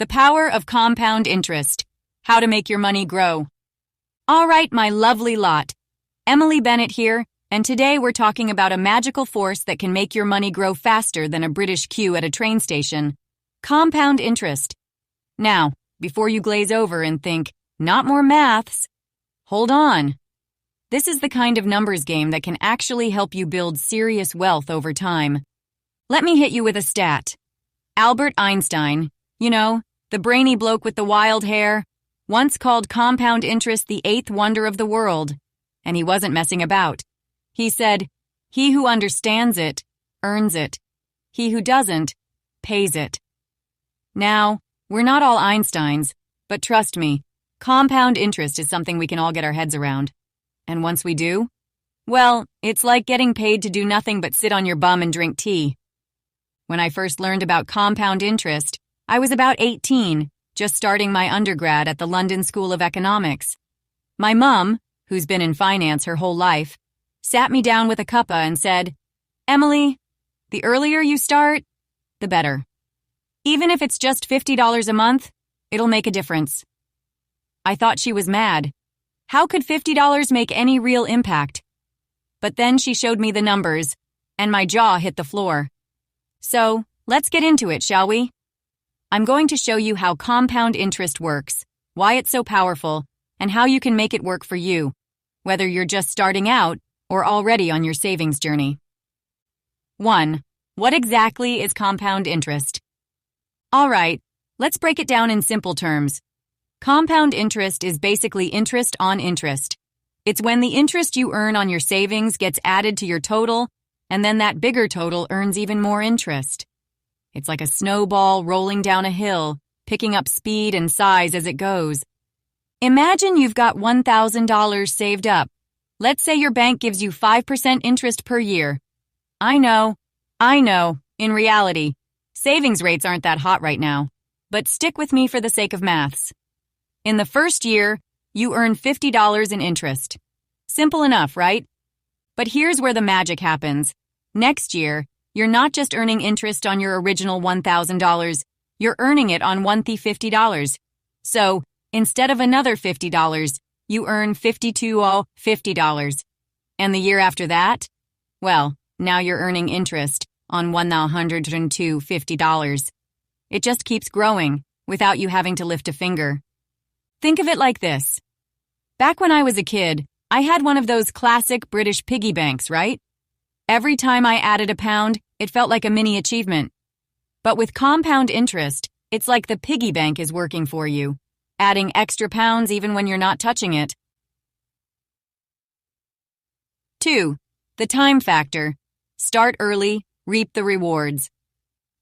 The power of compound interest. How to make your money grow. All right, my lovely lot. Emily Bennett here, and today we're talking about a magical force that can make your money grow faster than a British queue at a train station. Compound interest. Now, before you glaze over and think, not more maths, hold on. This is the kind of numbers game that can actually help you build serious wealth over time. Let me hit you with a stat. Albert Einstein, you know, the brainy bloke with the wild hair, once called compound interest the eighth wonder of the world. And he wasn't messing about. He said, "He who understands it, earns it. He who doesn't, pays it." Now, we're not all Einsteins, but trust me, compound interest is something we can all get our heads around. And once we do, well, it's like getting paid to do nothing but sit on your bum and drink tea. When I first learned about compound interest, I was about 18, just starting my undergrad at the London School of Economics. My mum, who's been in finance her whole life, sat me down with a cuppa and said, "Emily, the earlier you start, the better. Even if it's just $50 a month, it'll make a difference." I thought she was mad. How could $50 make any real impact? But then she showed me the numbers, and my jaw hit the floor. So, let's get into it, shall we? I'm going to show you how compound interest works, why it's so powerful, and how you can make it work for you, whether you're just starting out or already on your savings journey. 1. What exactly is compound interest? All right, let's break it down in simple terms. Compound interest is basically interest on interest. It's when the interest you earn on your savings gets added to your total, and then that bigger total earns even more interest. It's like a snowball rolling down a hill, picking up speed and size as it goes. Imagine you've got $1,000 saved up. Let's say your bank gives you 5% interest per year. I know. In reality, savings rates aren't that hot right now. But stick with me for the sake of maths. In the first year, you earn $50 in interest. Simple enough, right? But here's where the magic happens. Next year, you're not just earning interest on your original $1,000, you're earning it on $150. So, instead of another $50, you earn $50. And the year after that? Well, now you're earning interest on $1,150. It just keeps growing without you having to lift a finger. Think of it like this. Back when I was a kid, I had one of those classic British piggy banks, right? Every time I added a pound, it felt like a mini achievement. But with compound interest, it's like the piggy bank is working for you, adding extra pounds even when you're not touching it. 2. The time factor. Start early, reap the rewards.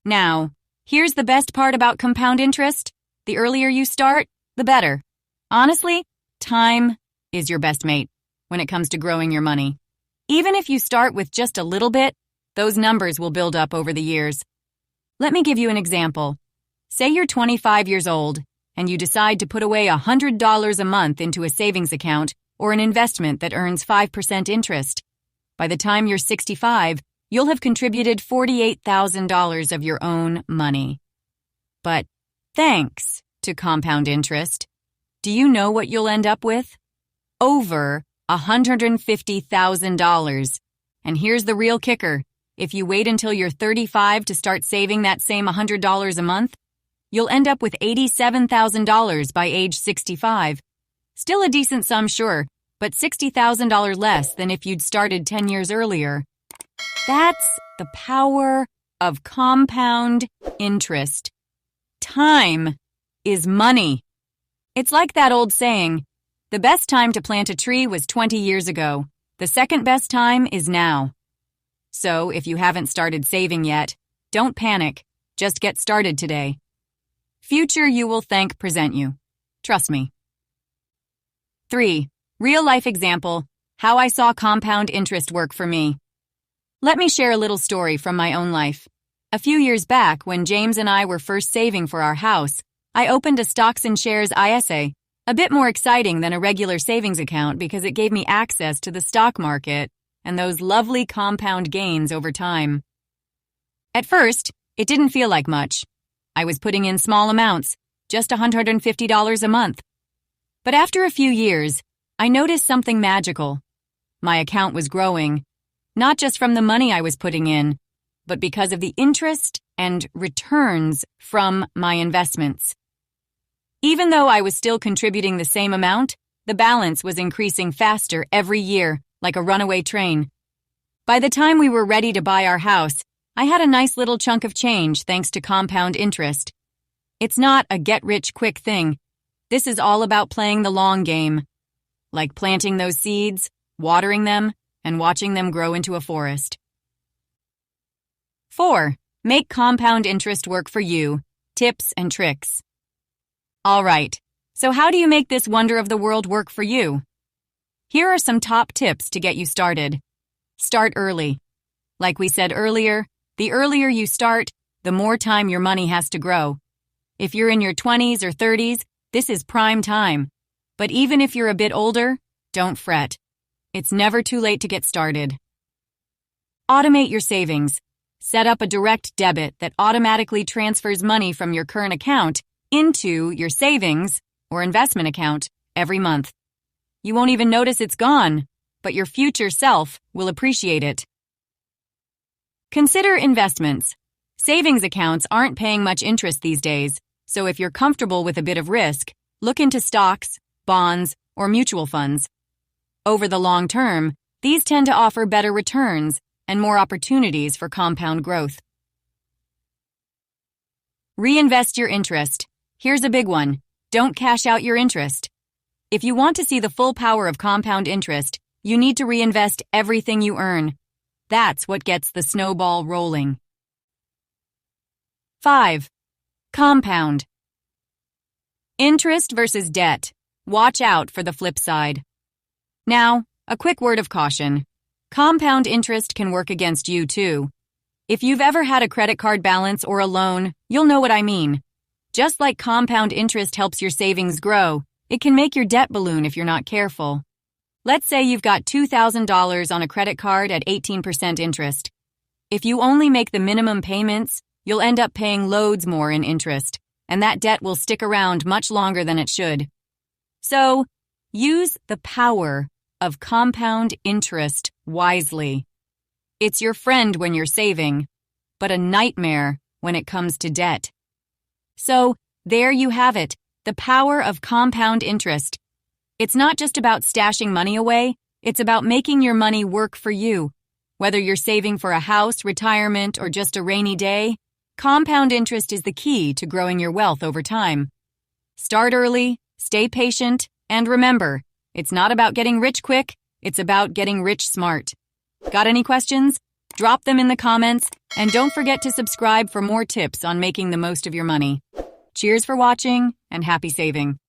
Now, here's the best part about compound interest. The earlier you start, the better. Honestly, time is your best mate when it comes to growing your money. Even if you start with just a little bit, those numbers will build up over the years. Let me give you an example. Say you're 25 years old and you decide to put away $100 a month into a savings account or an investment that earns 5% interest. By the time you're 65, you'll have contributed $48,000 of your own money. But thanks to compound interest, do you know what you'll end up with? Over $150,000. And here's the real kicker. If you wait until you're 35 to start saving that same $100 a month, you'll end up with $87,000 by age 65. Still a decent sum, sure, but $60,000 less than if you'd started 10 years earlier. That's the power of compound interest. Time is money. It's like that old saying, the best time to plant a tree was 20 years ago. The second best time is now. So, if you haven't started saving yet, don't panic. Just get started today. Future you will thank present you. Trust me. 3. Real-life example, how I saw compound interest work for me. Let me share a little story from my own life. A few years back, when James and I were first saving for our house, I opened a stocks and shares ISA, a bit more exciting than a regular savings account because it gave me access to the stock market and those lovely compound gains over time. At first, it didn't feel like much. I was putting in small amounts, just $150 a month. But after a few years, I noticed something magical. My account was growing, not just from the money I was putting in, but because of the interest and returns from my investments. Even though I was still contributing the same amount, the balance was increasing faster every year, like a runaway train. By the time we were ready to buy our house, I had a nice little chunk of change thanks to compound interest. It's not a get-rich-quick thing. This is all about playing the long game, like planting those seeds, watering them, and watching them grow into a forest. 4. Make compound interest work for you. Tips and tricks. All right, so how do you make this wonder of the world work for you? Here are some top tips to get you started. Start early. Like we said earlier, the earlier you start, the more time your money has to grow. If you're in your 20s or 30s, this is prime time. But even if you're a bit older, don't fret. It's never too late to get started. Automate your savings. Set up a direct debit that automatically transfers money from your current account into your savings or investment account every month. You won't even notice it's gone, but your future self will appreciate it. Consider investments. Savings accounts aren't paying much interest these days, so if you're comfortable with a bit of risk, look into stocks, bonds, or mutual funds. Over the long term, these tend to offer better returns and more opportunities for compound growth. Reinvest your interest. Here's a big one. Don't cash out your interest. If you want to see the full power of compound interest, you need to reinvest everything you earn. That's what gets the snowball rolling. 5. Compound. Interest versus debt. Watch out for the flip side. Now, a quick word of caution. Compound interest can work against you too. If you've ever had a credit card balance or a loan, you'll know what I mean. Just like compound interest helps your savings grow, it can make your debt balloon if you're not careful. Let's say you've got $2,000 on a credit card at 18% interest. If you only make the minimum payments, you'll end up paying loads more in interest, and that debt will stick around much longer than it should. So, use the power of compound interest wisely. It's your friend when you're saving, but a nightmare when it comes to debt. So, there you have it, the power of compound interest. It's not just about stashing money away, it's about making your money work for you. Whether you're saving for a house, retirement, or just a rainy day, compound interest is the key to growing your wealth over time. Start early, stay patient, and remember, it's not about getting rich quick, it's about getting rich smart. Got any questions? Drop them in the comments, and don't forget to subscribe for more tips on making the most of your money. Cheers for watching, and happy saving.